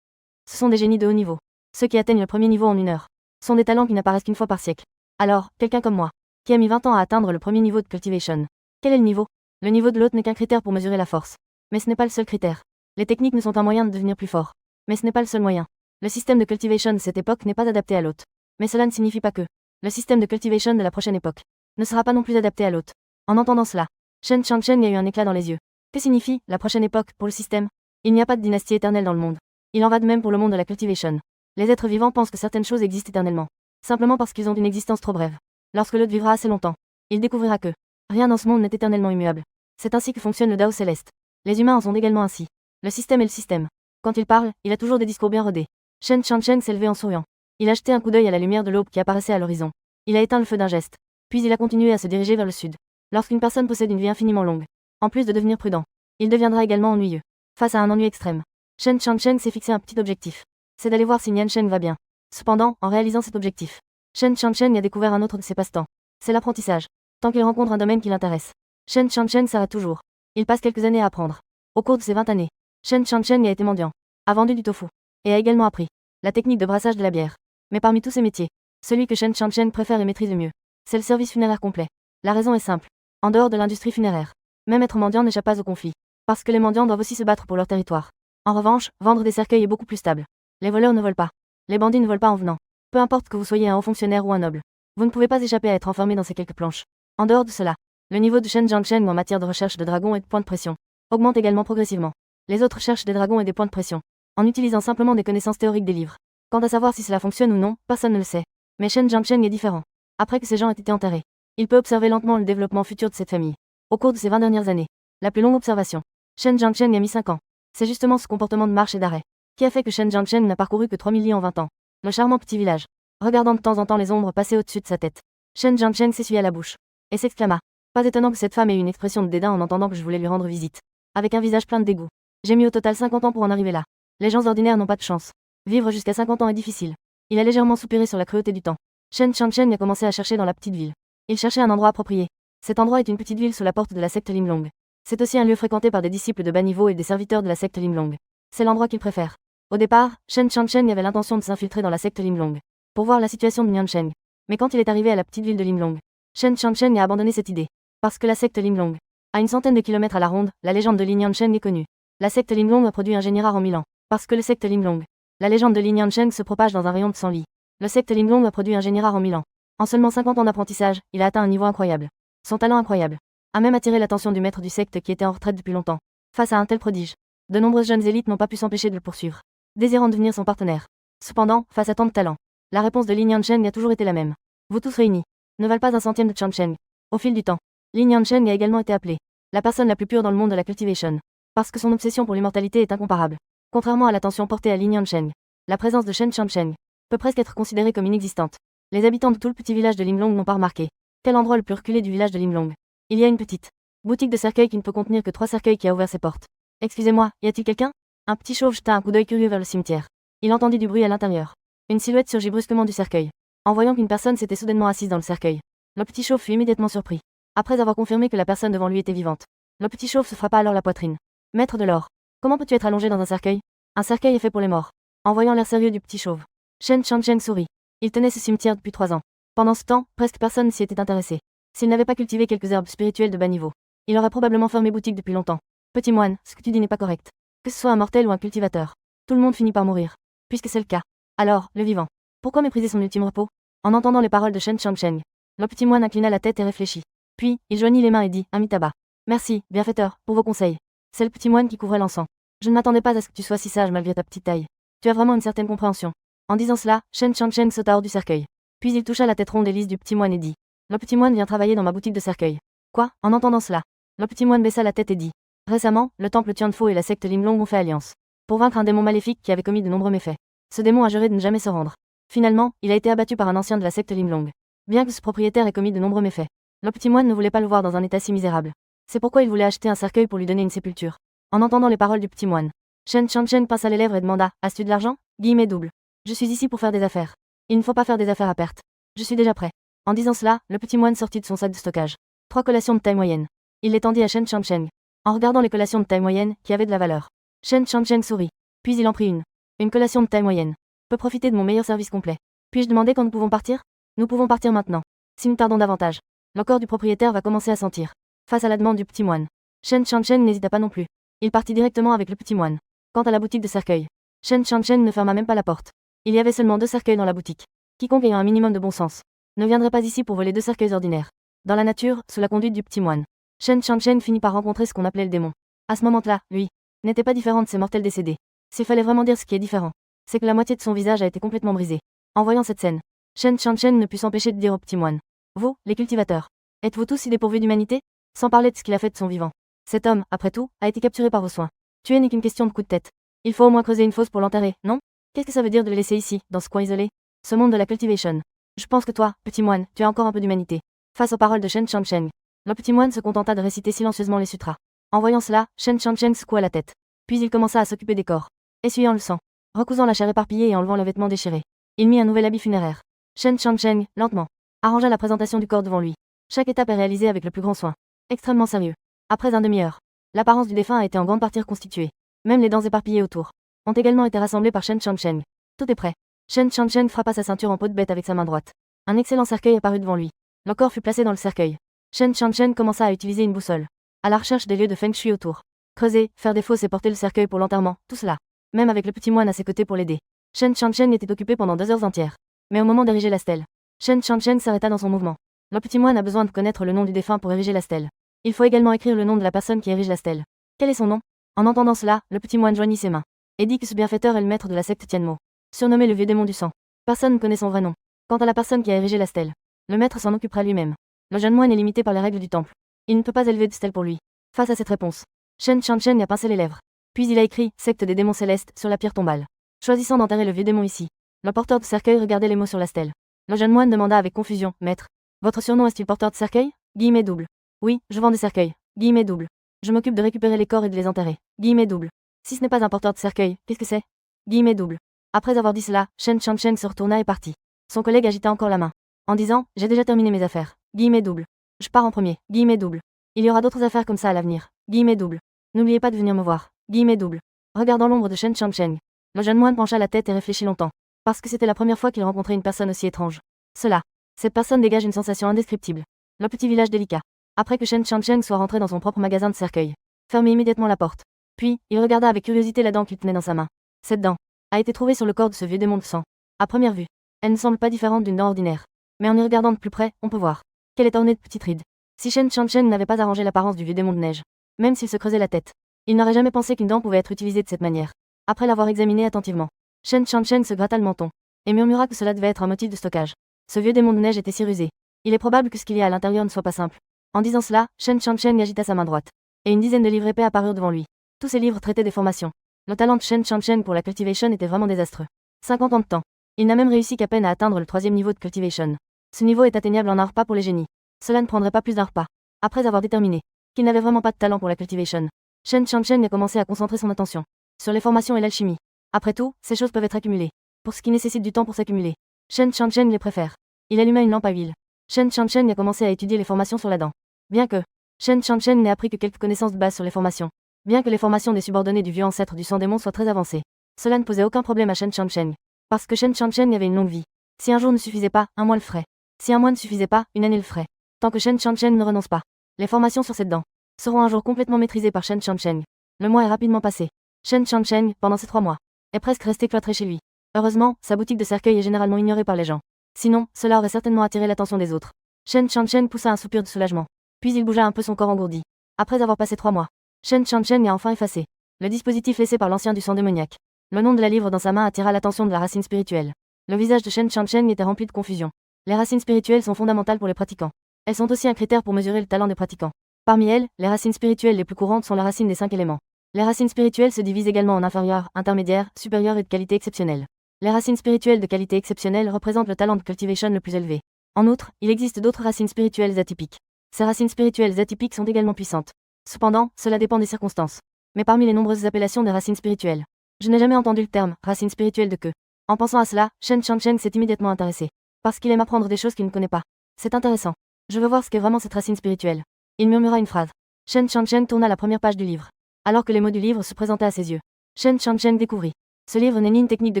Ce sont des génies de haut niveau. Ceux qui atteignent le premier niveau en 1 heure sont des talents qui n'apparaissent qu'une fois par siècle. Alors, quelqu'un comme moi, qui a mis 20 ans à atteindre le premier niveau de cultivation, quel est le niveau? Le niveau de l'autre n'est qu'un critère pour mesurer la force. Mais ce n'est pas le seul critère. Les techniques ne sont un moyen de devenir plus fort. Mais ce n'est pas le seul moyen. Le système de cultivation de cette époque n'est pas adapté à l'autre. Mais cela ne signifie pas que le système de cultivation de la prochaine époque ne sera pas non plus adapté à l'autre. En entendant cela, Shen Changcheng a eu un éclat dans les yeux. Que signifie la prochaine époque pour le système? Il n'y a pas de dynastie éternelle dans le monde. Il en va de même pour le monde de la cultivation. Les êtres vivants pensent que certaines choses existent éternellement, simplement parce qu'ils ont une existence trop brève. Lorsque l'autre vivra assez longtemps, il découvrira que rien dans ce monde n'est éternellement immuable. C'est ainsi que fonctionne le Dao céleste. Les humains en sont également ainsi. Le système est le système. Quand il parle, il a toujours des discours bien rodés. Shen Changcheng s'est levé en souriant. Il a jeté un coup d'œil à la lumière de l'aube qui apparaissait à l'horizon. Il a éteint le feu d'un geste. Puis il a continué à se diriger vers le sud. Lorsqu'une personne possède une vie infiniment longue, en plus de devenir prudent, il deviendra également ennuyeux. Face à un ennui extrême, Shen Changcheng s'est fixé un petit objectif. C'est d'aller voir si Nian Sheng va bien. Cependant, en réalisant cet objectif, Shen Changcheng a découvert un autre de ses passe-temps. C'est l'apprentissage. Tant qu'il rencontre un domaine qui l'intéresse, Shen Changcheng s'arrête toujours. Il passe quelques années à apprendre. Au cours de ces 20 années, Shen Changcheng a été mendiant, a vendu du tofu, et a également appris la technique de brassage de la bière. Mais parmi tous ces métiers, celui que Shen Changcheng préfère et maîtrise le mieux, c'est le service funéraire complet. La raison est simple. En dehors de l'industrie funéraire, même être mendiant n'échappe pas au conflit. Parce que les mendiants doivent aussi se battre pour leur territoire. En revanche, vendre des cercueils est beaucoup plus stable. Les voleurs ne volent pas. Les bandits ne volent pas en venant. Peu importe que vous soyez un haut fonctionnaire ou un noble, vous ne pouvez pas échapper à être enfermé dans ces quelques planches. En dehors de cela, le niveau de Shen Changcheng en matière de recherche de dragons et de points de pression augmente également progressivement. Les autres cherchent des dragons et des points de pression, en utilisant simplement des connaissances théoriques des livres. Quant à savoir si cela fonctionne ou non, personne ne le sait. Mais Shen Changcheng est différent. Après que ces gens aient été enterrés, il peut observer lentement le développement futur de cette famille. Au cours de ces 20 dernières années, la plus longue observation, Shen Changcheng a mis 5 ans. C'est justement ce comportement de marche et d'arrêt qui a fait que Shen Changcheng n'a parcouru que 3 000 li en 20 ans. Le charmant petit village, regardant de temps en temps les ombres passer au-dessus de sa tête, Shen Changcheng s'essuya la bouche et s'exclama: pas étonnant que cette femme ait eu une expression de dédain en entendant que je voulais lui rendre visite. Avec un visage plein de dégoût. J'ai mis au total 50 ans pour en arriver là. Les gens ordinaires n'ont pas de chance. Vivre jusqu'à 50 ans est difficile. Il a légèrement soupiré sur la cruauté du temps. Shen Changcheng a commencé à chercher dans la petite ville. Il cherchait un endroit approprié. Cet endroit est une petite ville sous la porte de la secte Limlong. C'est aussi un lieu fréquenté par des disciples de bas niveau et des serviteurs de la secte Limlong. C'est l'endroit qu'il préfère. Au départ, Shen Changcheng avait l'intention de s'infiltrer dans la secte Limlong pour voir la situation de Nian Sheng. Mais quand il est arrivé à la petite ville de Limlong, Shen Changcheng a abandonné cette idée. Parce que la secte Limlong, à une centaine de kilomètres à la ronde, la légende de Li Niansheng est connue. La secte Limlong a produit un génie rare en 1000 ans. Parce que le secte Limlong, la légende de Li Niansheng se propage dans un rayon de 100 li. Le secte Limlong a produit un génie rare en 1000 ans. En seulement 50 ans d'apprentissage, il a atteint un niveau incroyable. Son talent incroyable a même attiré l'attention du maître du secte qui était en retraite depuis longtemps. Face à un tel prodige, de nombreuses jeunes élites n'ont pas pu s'empêcher de le poursuivre, désirant devenir son partenaire. Cependant, face à tant de talent, la réponse de Li Niansheng a toujours été la même. Vous tous réunis ne valent pas un centième de Changcheng. Au fil du temps, Li Niansheng a également été appelée la personne la plus pure dans le monde de la cultivation. Parce que son obsession pour l'immortalité est incomparable. Contrairement à l'attention portée à Li Niansheng, la présence de Shen Changcheng peut presque être considérée comme inexistante. Les habitants de tout le petit village de Limlong n'ont pas remarqué quel endroit le plus reculé du village de Limlong. Il y a une petite boutique de cercueils qui ne peut contenir que 3 cercueils qui a ouvert ses portes. Excusez-moi, y a-t-il quelqu'un? Un petit chauve jeta un coup d'œil curieux vers le cimetière. Il entendit du bruit à l'intérieur. Une silhouette surgit brusquement du cercueil. En voyant qu'une personne s'était soudainement assise dans le cercueil, le petit chauve fut immédiatement surpris. Après avoir confirmé que la personne devant lui était vivante, le petit chauve se frappa alors la poitrine. Maître de l'or, comment peux-tu être allongé dans un cercueil? Un cercueil est fait pour les morts. En voyant l'air sérieux du petit chauve, Shen Changcheng sourit. Il tenait ce cimetière depuis 3 ans. Pendant ce temps, presque personne s'y était intéressé. S'il n'avait pas cultivé quelques herbes spirituelles de bas niveau, il aurait probablement fermé boutique depuis longtemps. Petit moine, ce que tu dis n'est pas correct. Que ce soit un mortel ou un cultivateur, tout le monde finit par mourir. Puisque c'est le cas. Alors, le vivant, pourquoi mépriser son ultime repos? En entendant les paroles de Shen Changcheng, le petit moine inclina la tête et réfléchit. Puis, il joignit les mains et dit: Amitabha. Merci, bienfaiteur, pour vos conseils. C'est le petit moine qui couvrait l'encens. Je ne m'attendais pas à ce que tu sois si sage malgré ta petite taille. Tu as vraiment une certaine compréhension. En disant cela, Shen Changcheng sauta hors du cercueil. Puis il toucha la tête ronde et lisse du petit moine et dit: Le petit moine vient travailler dans ma boutique de cercueil. Quoi? En entendant cela, le petit moine baissa la tête et dit: Récemment, le temple Tianfo et la secte Limlong ont fait alliance pour vaincre un démon maléfique qui avait commis de nombreux méfaits. Ce démon a juré de ne jamais se rendre. Finalement, il a été abattu par un ancien de la secte Limlong. Bien que ce propriétaire ait commis de nombreux méfaits, le petit moine ne voulait pas le voir dans un état si misérable. C'est pourquoi il voulait acheter un cercueil pour lui donner une sépulture. En entendant les paroles du petit moine, Shen Changcheng pinça les lèvres et demanda, as-tu de l'argent? Guillemets double. Je suis ici pour faire des affaires. Il ne faut pas faire des affaires à perte. Je suis déjà prêt. En disant cela, le petit moine sortit de son sac de stockage 3 collations de taille moyenne. Il les tendit à Shen Changcheng. En regardant les collations de taille moyenne, qui avaient de la valeur, Shen Changcheng sourit. Puis il en prit une. Une collation de taille moyenne. Peut profiter de mon meilleur service complet. Puis-je demander quand nous pouvons partir? Nous pouvons partir maintenant. Si nous tardons davantage, le corps du propriétaire va commencer à sentir. Face à la demande du petit moine, Shen Changcheng n'hésita pas non plus. Il partit directement avec le petit moine. Quant à la boutique de cercueils, Shen Changcheng ne ferma même pas la porte. Il y avait seulement 2 cercueils dans la boutique. Quiconque ayant un minimum de bon sens ne viendrait pas ici pour voler 2 cercueils ordinaires. Dans la nature, sous la conduite du petit moine, Shen Changcheng finit par rencontrer ce qu'on appelait le démon. À ce moment-là, lui, n'était pas différent de ces mortels décédés. S'il fallait vraiment dire ce qui est différent, c'est que la moitié de son visage a été complètement brisée. En voyant cette scène, Shen Changcheng ne put s'empêcher de dire au petit moine, vous, les cultivateurs, êtes-vous tous si dépourvus d'humanité? Sans parler de ce qu'il a fait de son vivant. Cet homme, après tout, a été capturé par vos soins. Tuer n'est qu'une question de coup de tête. Il faut au moins creuser une fosse pour l'enterrer, non? Qu'est-ce que ça veut dire de le laisser ici, dans ce coin isolé? Ce monde de la cultivation. Je pense que toi, petit moine, tu as encore un peu d'humanité. Face aux paroles de Shen Changcheng, le petit moine se contenta de réciter silencieusement les sutras. En voyant cela, Shen Changcheng secoua la tête. Puis il commença à s'occuper des corps, essuyant le sang, recousant la chair éparpillée et enlevant le vêtement déchiré. Il mit un nouvel habit funéraire. Shen Changcheng, lentement, arrangea la présentation du corps devant lui. Chaque étape est réalisée avec le plus grand soin. Extrêmement sérieux. Après un demi-heure, l'apparence du défunt a été en grande partie reconstituée. Même les dents éparpillées autour ont également été rassemblées par Shen Changcheng. Tout est prêt. Shen Changcheng frappa sa ceinture en peau de bête avec sa main droite. Un excellent cercueil apparut devant lui. Le corps fut placé dans le cercueil. Shen Changcheng commença à utiliser une boussole, à la recherche des lieux de feng shui autour. Creuser, faire des fosses et porter le cercueil pour l'enterrement, tout cela. Même avec le petit moine à ses côtés pour l'aider. Shen Changcheng était occupé pendant 2 heures entières. Mais au moment d'ériger la stèle, Shen Changcheng s'arrêta dans son mouvement. Le petit moine a besoin de connaître le nom du défunt pour ériger la stèle. Il faut également écrire le nom de la personne qui érige la stèle. Quel est son nom? En entendant cela, le petit moine joignit ses mains et dit que ce bienfaiteur est le maître de la secte Tianmo, surnommé le vieux démon du sang. Personne ne connaît son vrai nom. Quant à la personne qui a érigé la stèle, le maître s'en occupera lui-même. Le jeune moine est limité par les règles du temple. Il ne peut pas élever de stèle pour lui. Face à cette réponse, Shen Changcheng a pincé les lèvres. Puis il a écrit secte des démons célestes sur la pierre tombale, choisissant d'enterrer le vieux démon ici. Le porteur de cercueil regardait les mots sur la stèle. Le jeune moine demanda avec confusion, maître, votre surnom est-il porteur de cercueil? Guillemets double. Oui, je vends des cercueils. Guillemets double. Je m'occupe de récupérer les corps et de les enterrer. Guillemets double. Si ce n'est pas un porteur de cercueil, qu'est-ce que c'est? Guillemets double. Après avoir dit cela, Shen Changcheng se retourna et partit. Son collègue agita encore la main, en disant, j'ai déjà terminé mes affaires. Guillemets double. Je pars en premier. Guillemets double. Il y aura d'autres affaires comme ça à l'avenir. Guillemets double. N'oubliez pas de venir me voir. Guillemets double. Regardant l'ombre de Shen Changcheng, le jeune moine pencha la tête et réfléchit longtemps, parce que c'était la première fois qu'il rencontrait une personne aussi étrange. Cette personne dégage une sensation indescriptible. Le petit village délicat. Après que Shen Changcheng soit rentré dans son propre magasin de cercueil, fermez immédiatement la porte. Puis, il regarda avec curiosité la dent qu'il tenait dans sa main. Cette dent a été trouvée sur le corps de ce vieux démon de sang. À première vue, elle ne semble pas différente d'une dent ordinaire. Mais en y regardant de plus près, on peut voir qu'elle est ornée de petites rides. Si Shen Changcheng n'avait pas arrangé l'apparence du vieux démon de neige, même s'il se creusait la tête, il n'aurait jamais pensé qu'une dent pouvait être utilisée de cette manière. Après l'avoir examinée attentivement, Shen Changcheng se gratta le menton et murmura que cela devait être un motif de stockage. Ce vieux démon de neige était si rusé. Il est probable que ce qu'il y a à l'intérieur ne soit pas simple. En disant cela, Shen Changcheng agita sa main droite, et une dizaine de livres épais apparurent devant lui. Tous ces livres traitaient des formations. Le talent de Shen Changcheng pour la cultivation était vraiment désastreux. 50 ans de temps. Il n'a même réussi qu'à peine à atteindre le 3e niveau de cultivation. Ce niveau est atteignable en un repas pour les génies. Cela ne prendrait pas plus d'un repas. Après avoir déterminé qu'il n'avait vraiment pas de talent pour la cultivation, Shen Changcheng a commencé à concentrer son attention sur les formations et l'alchimie. Après tout, ces choses peuvent être accumulées. Pour ce qui nécessite du temps pour s'accumuler, Shen Changcheng les préfère. Il alluma une lampe à huile. Shen Changcheng a commencé à étudier les formations sur la dent. Bien que Shen Changcheng n'ait appris que quelques connaissances de base sur les formations, bien que les formations des subordonnés du vieux ancêtre du sang démon soient très avancées, cela ne posait aucun problème à Shen Changcheng. Parce que Shen Changcheng avait une longue vie. Si un jour ne suffisait pas, un mois le ferait. Si un mois ne suffisait pas, une année le ferait. Tant que Shen Changcheng ne renonce pas, les formations sur cette dent seront un jour complètement maîtrisées par Shen Changcheng. Le mois est rapidement passé. Shen Changcheng, pendant ces 3 mois, est presque resté cloîtré chez lui. Heureusement, sa boutique de cercueil est généralement ignorée par les gens. Sinon, cela aurait certainement attiré l'attention des autres. Shen Changcheng poussa un soupir de soulagement. Puis il bougea un peu son corps engourdi. Après avoir passé 3 mois, Shen Changcheng a enfin effacé le dispositif laissé par l'ancien du sang démoniaque. Le nom de la livre dans sa main attira l'attention de la racine spirituelle. Le visage de Shen Changcheng était rempli de confusion. Les racines spirituelles sont fondamentales pour les pratiquants. Elles sont aussi un critère pour mesurer le talent des pratiquants. Parmi elles, les racines spirituelles les plus courantes sont la racine des 5 éléments. Les racines spirituelles se divisent également en inférieures, intermédiaires, supérieures et de qualité exceptionnelle. Les racines spirituelles de qualité exceptionnelle représentent le talent de cultivation le plus élevé. En outre, il existe d'autres racines spirituelles atypiques. Ces racines spirituelles atypiques sont également puissantes. Cependant, cela dépend des circonstances. mais parmi les nombreuses appellations des racines spirituelles. Je n'ai jamais entendu le terme racine spirituelle de que. En pensant à cela, Shen Changcheng s'est immédiatement intéressé. Parce qu'il aime apprendre des choses qu'il ne connaît pas. C'est intéressant. Je veux voir ce qu'est vraiment cette racine spirituelle. Il murmura une phrase. Shen Changcheng tourna la première page du livre. Alors que les mots du livre se présentaient à ses yeux, Shen Changcheng découvrit. Ce livre n'est ni une technique de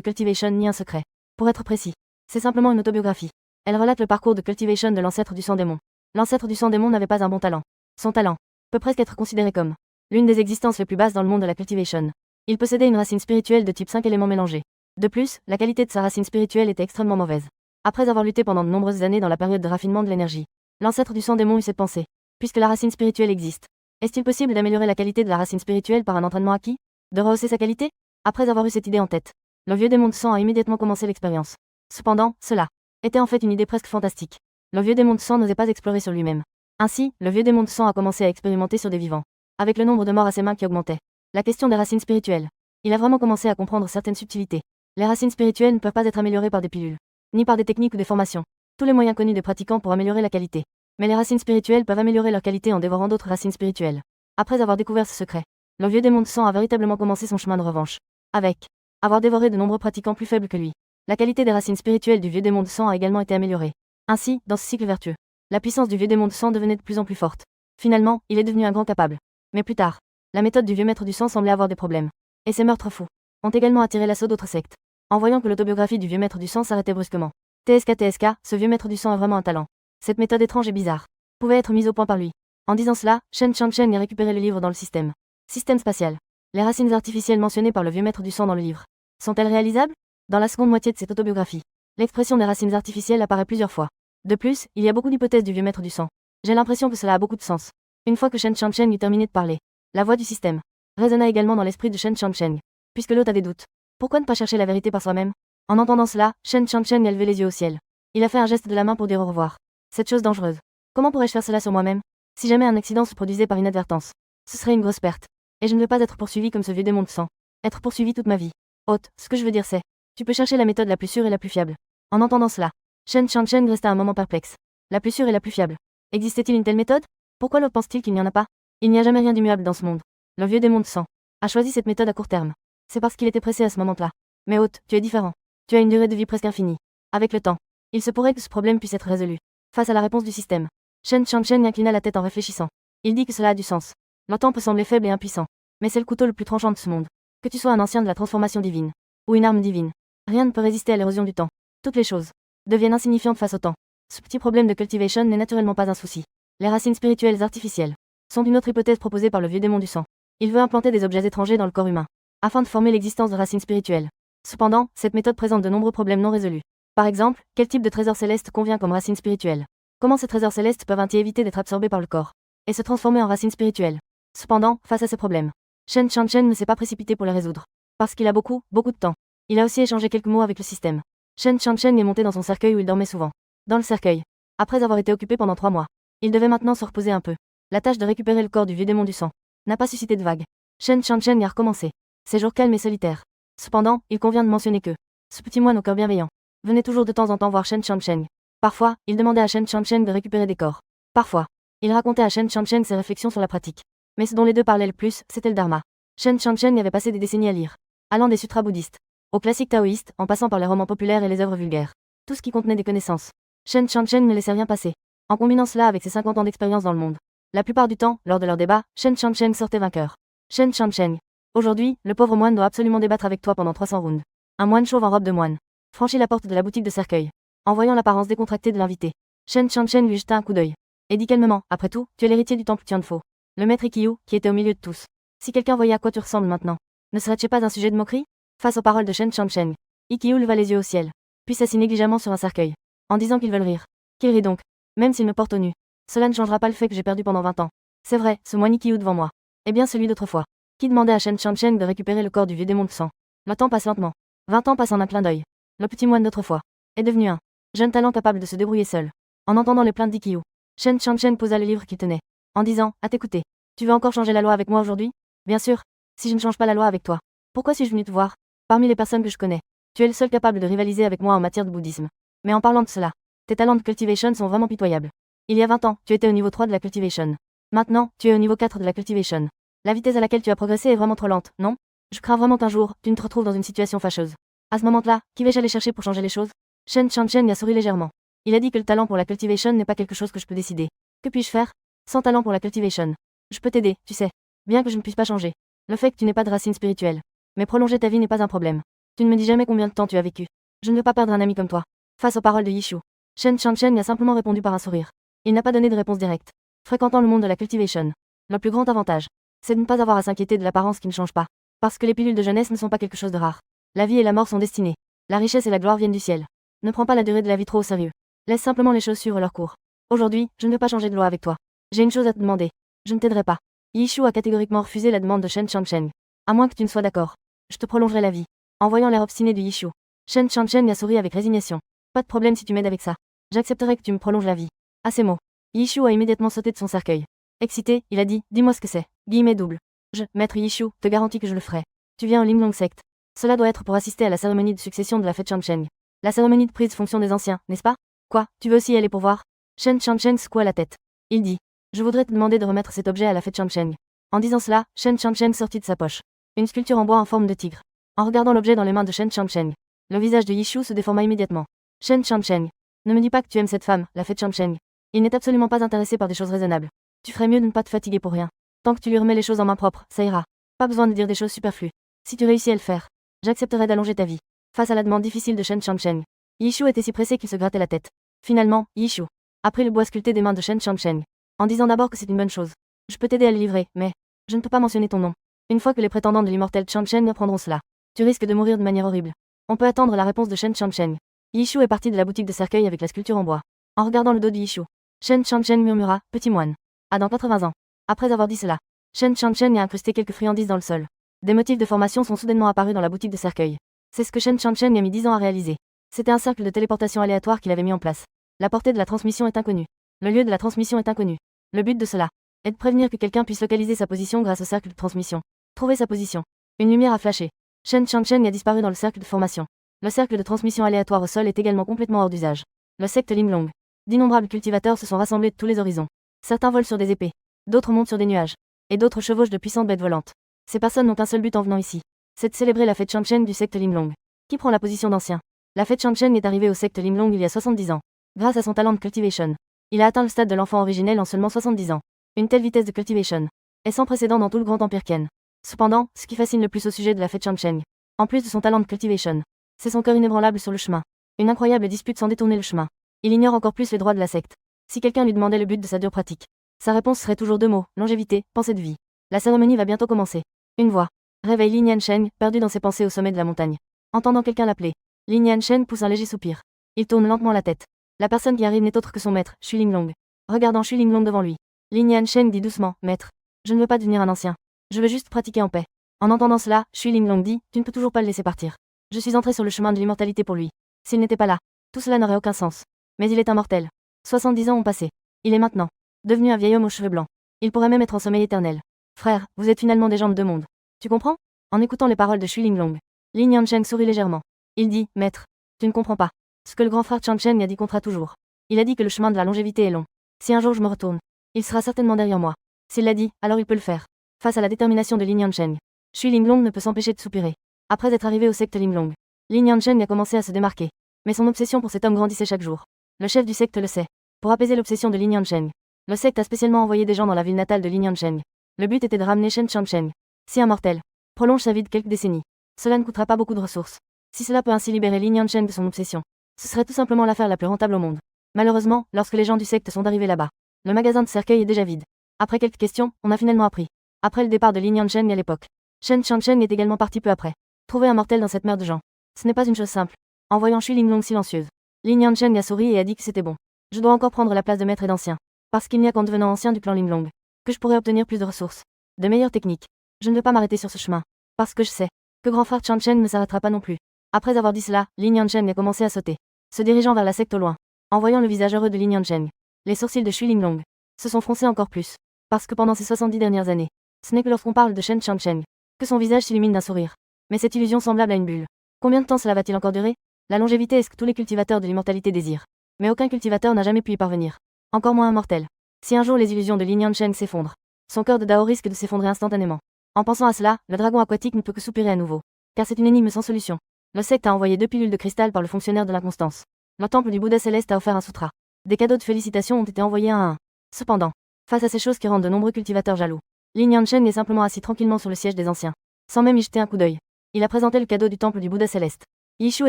cultivation ni un secret. Pour être précis, c'est simplement une autobiographie. Elle relate le parcours de cultivation de l'ancêtre du sang démon. L'ancêtre du sang démon n'avait pas un bon talent. Son talent peut presque être considéré comme l'une des existences les plus basses dans le monde de la cultivation. Il possédait une racine spirituelle de type 5 éléments mélangés. De plus, la qualité de sa racine spirituelle était extrêmement mauvaise. Après avoir lutté pendant de nombreuses années dans la période de raffinement de l'énergie, l'ancêtre du sang démon eut cette pensée. Puisque la racine spirituelle existe, est-il possible d'améliorer la qualité de la racine spirituelle par un entraînement acquis? De rehausser sa qualité? Après avoir eu cette idée en tête, le vieux démon de sang a immédiatement commencé l'expérience. Cependant, cela était en fait une idée presque fantastique. Le vieux démon de sang n'osait pas explorer sur lui-même. Ainsi, le vieux démon de sang a commencé à expérimenter sur des vivants, avec le nombre de morts à ses mains qui augmentait. La question des racines spirituelles. Il a vraiment commencé à comprendre certaines subtilités. Les racines spirituelles ne peuvent pas être améliorées par des pilules, ni par des techniques ou des formations. Tous les moyens connus des pratiquants pour améliorer la qualité. Mais les racines spirituelles peuvent améliorer leur qualité en dévorant d'autres racines spirituelles. Après avoir découvert ce secret, le vieux démon de sang a véritablement commencé son chemin de revanche. Avec avoir dévoré de nombreux pratiquants plus faibles que lui, la qualité des racines spirituelles du vieux démon de sang a également été améliorée. Ainsi, dans ce cycle vertueux, la puissance du vieux démon de sang devenait de plus en plus forte. Finalement, il est devenu un grand capable. Mais plus tard, la méthode du vieux maître du sang semblait avoir des problèmes. Et ces meurtres fous ont également attiré l'assaut d'autres sectes. En voyant que l'autobiographie du vieux maître du sang s'arrêtait brusquement. TSK, ce vieux maître du sang est vraiment un talent. Cette méthode étrange et bizarre pouvait être mise au point par lui. En disant cela, Shen Changcheng a récupéré le livre dans le système. Système spatial. Les racines artificielles mentionnées par le vieux maître du sang dans le livre sont-elles réalisables? Dans la seconde moitié de cette autobiographie, l'expression des racines artificielles apparaît plusieurs fois. De plus, il y a beaucoup d'hypothèses du vieux maître du sang. J'ai l'impression que cela a beaucoup de sens. Une fois que Shen Changcheng eut terminé de parler, la voix du système résonna également dans l'esprit de Shen Changcheng. Puisque l'autre a des doutes, pourquoi ne pas chercher la vérité par soi-même? En entendant cela, Shen Changcheng a levé les yeux au ciel. Il a fait un geste de la main pour dire au revoir. Cette chose dangereuse. Comment pourrais-je faire cela sur moi-même? Si jamais un accident se produisait par inadvertance, ce serait une grosse perte. Et je ne veux pas être poursuivi comme ce vieux démon de sang. Être poursuivi toute ma vie. Hôte, ce que je veux dire c'est, tu peux chercher la méthode la plus sûre et la plus fiable. En entendant cela, Shen Changcheng resta un moment perplexe. La plus sûre et la plus fiable. Existait-il une telle méthode? Pourquoi l'autre pense-t-il qu'il n'y en a pas? Il n'y a jamais rien d'immuable dans ce monde. Le vieux démon de sang a choisi cette méthode à court terme. C'est parce qu'il était pressé à ce moment-là. Mais Hôte, tu es différent. Tu as une durée de vie presque infinie. Avec le temps, il se pourrait que ce problème puisse être résolu. Face à la réponse du système, Shen Changcheng inclina la tête en réfléchissant. Il dit que cela a du sens. Le temps peut sembler faible et impuissant, mais c'est le couteau le plus tranchant de ce monde. Que tu sois un ancien de la transformation divine, ou une arme divine, rien ne peut résister à l'érosion du temps. Toutes les choses deviennent insignifiantes face au temps. Ce petit problème de cultivation n'est naturellement pas un souci. Les racines spirituelles artificielles sont une autre hypothèse proposée par le vieux démon du sang. Il veut implanter des objets étrangers dans le corps humain, afin de former l'existence de racines spirituelles. Cependant, cette méthode présente de nombreux problèmes non résolus. Par exemple, quel type de trésor céleste convient comme racine spirituelle? Comment ces trésors célestes peuvent-ils éviter d'être absorbés par le corps et se transformer en racines spirituelles? Cependant, face à ces problèmes, Shen Changcheng ne s'est pas précipité pour les résoudre. Parce qu'il a beaucoup de temps. Il a aussi échangé quelques mots avec le système. Shen Changcheng est monté dans son cercueil où il dormait souvent. Dans le cercueil. Après avoir été occupé pendant 3 mois. Il devait maintenant se reposer un peu. La tâche de récupérer le corps du vieux démon du sang n'a pas suscité de vagues. Shen Changcheng a recommencé. Ses jours calmes et solitaires. Cependant, il convient de mentionner que ce petit moine au cœur bienveillant venait toujours de temps en temps voir Shen Changcheng. Parfois, il demandait à Shen Changcheng de récupérer des corps. Parfois, il racontait à Shen Changcheng ses réflexions sur la pratique. Mais ce dont les deux parlaient le plus, c'était le dharma. Shen Changcheng avait passé des décennies à lire, allant des sutras bouddhistes aux classiques taoïstes, en passant par les romans populaires et les œuvres vulgaires. Tout ce qui contenait des connaissances. Shen Changcheng ne laissait rien passer. En combinant cela avec ses 50 ans d'expérience dans le monde. La plupart du temps, lors de leurs débats, Shen Changcheng sortait vainqueur. Shen Changcheng. Aujourd'hui, le pauvre moine doit absolument débattre avec toi pendant 300 rounds. Un moine chauve en robe de moine franchit la porte de la boutique de cercueil. En voyant l'apparence décontractée de l'invité, Shen Changcheng lui jeta un coup d'œil et dit calmement, après tout, tu es l'héritier du temple Tianfo. Le maître Ikkyu, qui était au milieu de tous. Si quelqu'un voyait à quoi tu ressembles maintenant, ne serais-tu pas un sujet de moquerie? Face aux paroles de Shen Changcheng, Ikkyu leva les yeux au ciel, puis s'assit négligemment sur un cercueil, en disant qu'ils veulent rire. Qu'ils rient donc, même s'ils me portent au nu. Cela ne changera pas le fait que j'ai perdu pendant 20 ans. C'est vrai, ce moine Ikkyu devant moi. Eh bien celui d'autrefois. Qui demandait à Shen Changcheng de récupérer le corps du vieux démon de sang. Le temps passe lentement. 20 ans passent en un clin d'œil. Le petit moine d'autrefois est devenu un jeune talent capable de se débrouiller seul. En entendant les plaintes d'Ikkyu, Shen Changcheng posa le livre qu'il tenait, en disant, à t'écouter. Tu veux encore changer la loi avec moi aujourd'hui? Bien sûr. Si je ne change pas la loi avec toi, pourquoi suis-je venu te voir? Parmi les personnes que je connais, tu es le seul capable de rivaliser avec moi en matière de bouddhisme. Mais en parlant de cela, tes talents de cultivation sont vraiment pitoyables. Il y a 20 ans, tu étais au niveau 3 de la cultivation. Maintenant, tu es au niveau 4 de la cultivation. La vitesse à laquelle tu as progressé est vraiment trop lente, non? Je crains vraiment qu'un jour, tu ne te retrouves dans une situation fâcheuse. À ce moment-là, qui vais-je aller chercher pour changer les choses? Shen Changchen a souri légèrement. Il a dit que le talent pour la cultivation n'est pas quelque chose que je peux décider. Que puis-je faire? Sans talent pour la cultivation. Je peux t'aider, tu sais. Bien que je ne puisse pas changer. Le fait que tu n'aies pas de racines spirituelles. Mais prolonger ta vie n'est pas un problème. Tu ne me dis jamais combien de temps tu as vécu. Je ne veux pas perdre un ami comme toi. Face aux paroles de Yishu, Shen Changchen a simplement répondu par un sourire. Il n'a pas donné de réponse directe. Fréquentant le monde de la cultivation, le plus grand avantage, c'est de ne pas avoir à s'inquiéter de l'apparence qui ne change pas. Parce que les pilules de jeunesse ne sont pas quelque chose de rare. La vie et la mort sont destinées. La richesse et la gloire viennent du ciel. Ne prends pas la durée de la vie trop au sérieux. Laisse simplement les choses suivre leur cours. Aujourd'hui, je ne veux pas changer de loi avec toi. J'ai une chose à te demander. Je ne t'aiderai pas. Yishu a catégoriquement refusé la demande de Shen Changchen. À moins que tu ne sois d'accord. Je te prolongerai la vie. En voyant l'air obstiné de Yishu, Shen Changchen a souri avec résignation. Pas de problème si tu m'aides avec ça. J'accepterai que tu me prolonges la vie. À ces mots, Yishu a immédiatement sauté de son cercueil. Excité, il a dit, dis-moi ce que c'est. Guillemets double. Je, maître Yishu, te garantis que je le ferai. Tu viens au Linglong Sect. Cela doit être pour assister à la cérémonie de succession de la fête Changcheng. La cérémonie de prise de fonction des anciens, n'est-ce pas? Quoi, tu veux aussi y aller pour voir? Shen Changcheng secoua la tête. Il dit, je voudrais te demander de remettre cet objet à la fête Changcheng. En disant cela, Shen Changcheng sortit de sa poche une sculpture en bois en forme de tigre. En regardant l'objet dans les mains de Shen Changcheng, le visage de Yishu se déforma immédiatement. Shen Changcheng, ne me dis pas que tu aimes cette femme, la fête Changcheng. Il n'est absolument pas intéressé par des choses raisonnables. Tu ferais mieux de ne pas te fatiguer pour rien. Tant que tu lui remets les choses en main propre, ça ira. Pas besoin de dire des choses superflues. Si tu réussis à le faire, j'accepterai d'allonger ta vie. Face à la demande difficile de Shen Changcheng, Yishu était si pressé qu'il se grattait la tête. Finalement, Yishu a pris le bois sculpté des mains de Shen Changcheng, en disant d'abord que c'est une bonne chose. Je peux t'aider à le livrer, mais je ne peux pas mentionner ton nom. Une fois que les prétendants de l'immortel Changcheng apprendront cela, tu risques de mourir de manière horrible. On peut attendre la réponse de Shen Changcheng. Yishu est parti de la boutique de cercueil avec la sculpture en bois. En regardant le dos de Yishu, Shen Changcheng murmura, petit moine. Ah, dans 80 ans. Après avoir dit cela, Shen Changcheng a incrusté quelques friandises dans le sol. Des motifs de formation sont soudainement apparus dans la boutique de cercueil. C'est ce que Shen Changcheng a mis 10 ans à réaliser. C'était un cercle de téléportation aléatoire qu'il avait mis en place. La portée de la transmission est inconnue. Le lieu de la transmission est inconnu. Le but de cela est de prévenir que quelqu'un puisse localiser sa position grâce au cercle de transmission. Trouver sa position. Une lumière a flashé. Shen Changcheng a disparu dans le cercle de formation. Le cercle de transmission aléatoire au sol est également complètement hors d'usage. Le secte Linglong. D'innombrables cultivateurs se sont rassemblés de tous les horizons. Certains volent sur des épées. D'autres montent sur des nuages. Et d'autres chevauchent de puissantes bêtes volantes. Ces personnes n'ont qu'un seul but en venant ici. C'est de célébrer la fête Changcheng du secte Linglong. Qui prend la position d'ancien? La fête Changcheng est arrivée au secte Linglong il y a 70 ans. Grâce à son talent de cultivation. Il a atteint le stade de l'enfant originel en seulement 70 ans. Une telle vitesse de cultivation est sans précédent dans tout le grand empire Ken. Cependant, ce qui fascine le plus au sujet de la fête Changcheng, en plus de son talent de cultivation, c'est son cœur inébranlable sur le chemin. Une incroyable dispute sans détourner le chemin. Il ignore encore plus les droits de la secte. Si quelqu'un lui demandait le but de sa dure pratique, sa réponse serait toujours 2 mots, longévité, pensée de vie. La cérémonie va bientôt commencer. Une voix réveille Lin Yansheng, perdu dans ses pensées au sommet de la montagne. Entendant quelqu'un l'appeler, Lin Yansheng pousse un léger soupir. Il tourne lentement la tête. La personne qui arrive n'est autre que son maître, Xu Linglong. Regardant Xu Linglong devant lui, Lin Yansheng dit doucement, maître, je ne veux pas devenir un ancien. Je veux juste pratiquer en paix. En entendant cela, Xu Linglong dit, tu ne peux toujours pas le laisser partir. Je suis entré sur le chemin de l'immortalité pour lui. S'il n'était pas là, tout cela n'aurait aucun sens. Mais il est immortel. 70 ans ont passé. Il est maintenant devenu un vieil homme aux cheveux blancs. Il pourrait même être en sommeil éternel. Frère, vous êtes finalement des gens de deux mondes. Tu comprends? En écoutant les paroles de Xu Linglong, Lin Yansheng sourit légèrement. Il dit, maître, tu ne comprends pas. Ce que le grand frère Changcheng a dit comptera toujours. Il a dit que le chemin de la longévité est long. Si un jour je me retourne, il sera certainement derrière moi. S'il l'a dit, alors il peut le faire. Face à la détermination de Lin Yansheng, Xu Linglong ne peut s'empêcher de soupirer. Après être arrivé au secte Linglong, Lin Yansheng a commencé à se démarquer. Mais son obsession pour cet homme grandissait chaque jour. Le chef du secte le sait. Pour apaiser l'obsession de Lin Yansheng, le secte a spécialement envoyé des gens dans la ville natale de Lin Yansheng. Le but était de ramener Shen Changcheng. Si un mortel prolonge sa vie de quelques décennies, cela ne coûtera pas beaucoup de ressources. Si cela peut ainsi libérer Lin Yansheng de son obsession, ce serait tout simplement l'affaire la plus rentable au monde. Malheureusement, lorsque les gens du secte sont arrivés là-bas, le magasin de cercueil est déjà vide. Après quelques questions, on a finalement appris. Après le départ de Lin Yansheng à l'époque, Shen Changcheng est également parti peu après. Trouver un mortel dans cette mer de gens, ce n'est pas une chose simple. En voyant Xu Linglong silencieuse, Lin Yansheng a souri et a dit que c'était bon. Je dois encore prendre la place de maître et d'ancien. Parce qu'il n'y a qu'en devenant ancien du clan Linglong que je pourrais obtenir plus de ressources, de meilleures techniques. Je ne veux pas m'arrêter sur ce chemin. Parce que je sais que grand frère Changcheng ne s'arrêtera pas non plus. Après avoir dit cela, Lin Yansheng a commencé à sauter, se dirigeant vers la secte au loin. En voyant le visage heureux de Lin Yansheng, les sourcils de Xu Linglong se sont froncés encore plus. Parce que pendant ces 70 dernières années, ce n'est que lorsqu'on parle de Shen Changcheng que son visage s'illumine d'un sourire. Mais cette illusion semblable à une bulle. Combien de temps cela va-t-il encore durer? La longévité est ce que tous les cultivateurs de l'immortalité désirent. Mais aucun cultivateur n'a jamais pu y parvenir. Encore moins un mortel. Si un jour les illusions de Lin Yansheng s'effondrent, son cœur de Dao risque de s'effondrer instantanément. En pensant à cela, le dragon aquatique ne peut que soupirer à nouveau. Car c'est une énigme sans solution. Le secte a envoyé 2 pilules de cristal par le fonctionnaire de l'inconstance. Le temple du Bouddha céleste a offert un sutra. Des cadeaux de félicitations ont été envoyés un à un. Cependant, face à ces choses qui rendent de nombreux cultivateurs jaloux, Lin Yanchen est simplement assis tranquillement sur le siège des anciens, sans même y jeter un coup d'œil. Il a présenté le cadeau du temple du Bouddha céleste. Yishu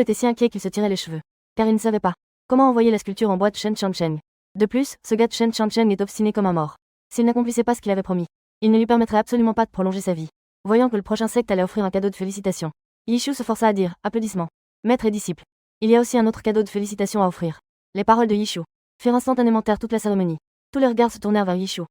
était si inquiet qu'il se tirait les cheveux, car il ne savait pas comment envoyer la sculpture en boîte Shen Chancheng. De plus, ce gars de Shen Chancheng est obstiné comme un mort. S'il n'accomplissait pas ce qu'il avait promis, il ne lui permettrait absolument pas de prolonger sa vie. Voyant que le prochain secte allait offrir un cadeau de félicitations, Yishu se força à dire, applaudissements, maître et disciple. Il y a aussi un autre cadeau de félicitations à offrir. Les paroles de Yishu firent instantanément taire toute la cérémonie. Tous les regards se tournèrent vers Yishu.